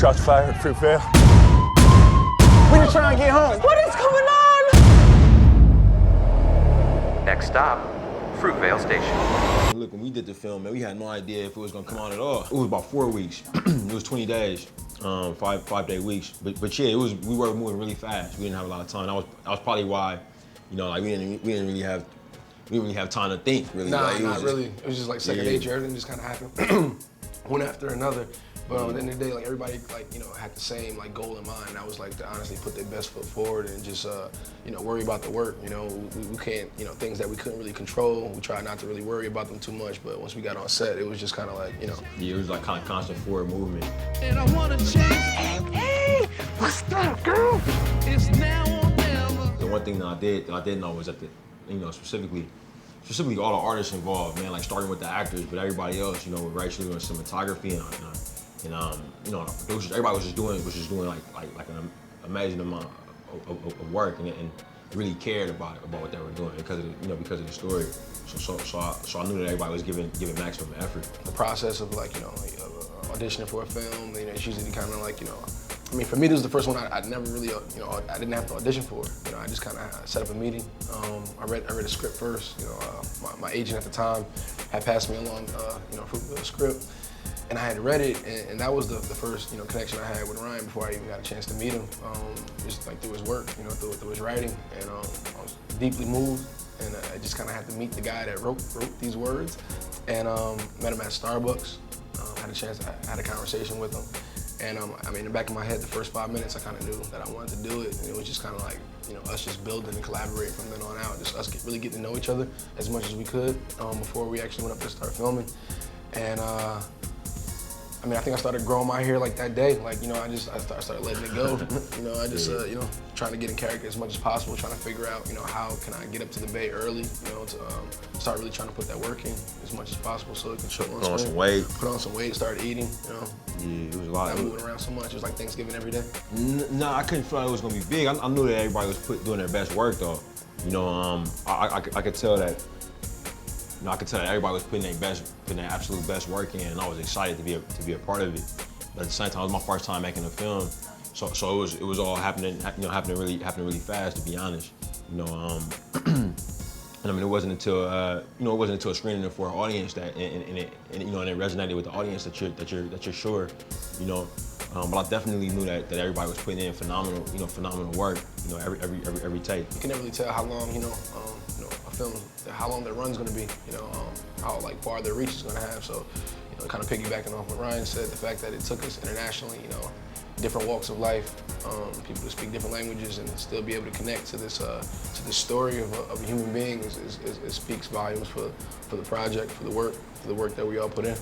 Shots fired, Fruitvale. We just trying to get home. What is going on? Next stop, Fruitvale Station. Look, when we did the film, man, we had no idea if it was gonna come out at all. It was about 4 weeks. It was 20 days, five-day weeks. But yeah, we were moving really fast. We didn't have a lot of time. That was probably why, you know, like we didn't really have time to think really. Nah, like, not really. It was just like second nature. Everything just kind of happened, one after another. But at the end of the day, like everybody, like had the same like goal in mind. And that was like to honestly put their best foot forward and just worry about the work. You know, we can't, things that we couldn't really control. We tried not to really worry about them too much. But once we got on set, it was just kind of like, Yeah, it was like kind of constant forward movement. And I wanna change. Hey, what's up, girl? It's now or never. The one thing that I did know was that specifically all the artists involved, man, like starting with the actors, but everybody else, with Rachel doing cinematography and the producers, everybody was just doing like an amazing amount of work and really cared about what they were doing because of the story. So I knew that everybody was giving maximum effort. The process of auditioning for a film, it's usually kind of like, I mean, for me, this was the first one I never really, I didn't have to audition for. I just kind of set up a meeting. I read a script first. My agent at the time had passed me along, Fruitvale script, and I had read it, and that was the first, connection I had with Ryan before I even got a chance to meet him. Just like through his work, through his writing, and I was deeply moved, and I just kind of had to meet the guy that wrote these words, and met him at Starbucks. Had a conversation with him. And I mean, in the back of my head, the first 5 minutes, I kind of knew that I wanted to do it. And it was just kind of like, us just building and collaborating from then on out. Just us really getting to know each other as much as we could before we actually went up to start filming. And I mean, I think I started growing my hair like that day. Like, I started letting it go. I just, trying to get in character as much as possible, trying to figure out, how can I get up to the Bay early, to start really trying to put that work in as much as possible so it can show on screen. Put on some weight, start eating, Yeah, it was a lot. Not moving around so much. It was like Thanksgiving every day. Nah, I couldn't feel like it was gonna be big. I knew that everybody was doing their best work though. I could tell that. I could tell that everybody was putting their absolute best work in, and I was excited to be a part of it. But at the same time, it was my first time making a film, so it was all happening really fast, to be honest. And I mean, it wasn't until a screening for an audience that and it resonated with the audience that you're sure, But I definitely knew that everybody was putting in phenomenal work, every take. You can never really tell how long, a film, how long their run's gonna be, how far their reach is gonna have. So, kind of piggybacking off what Ryan said, the fact that it took us internationally, different walks of life, people to speak different languages and still be able to connect to this story of a human being it speaks volumes for the project, for the work that we all put in.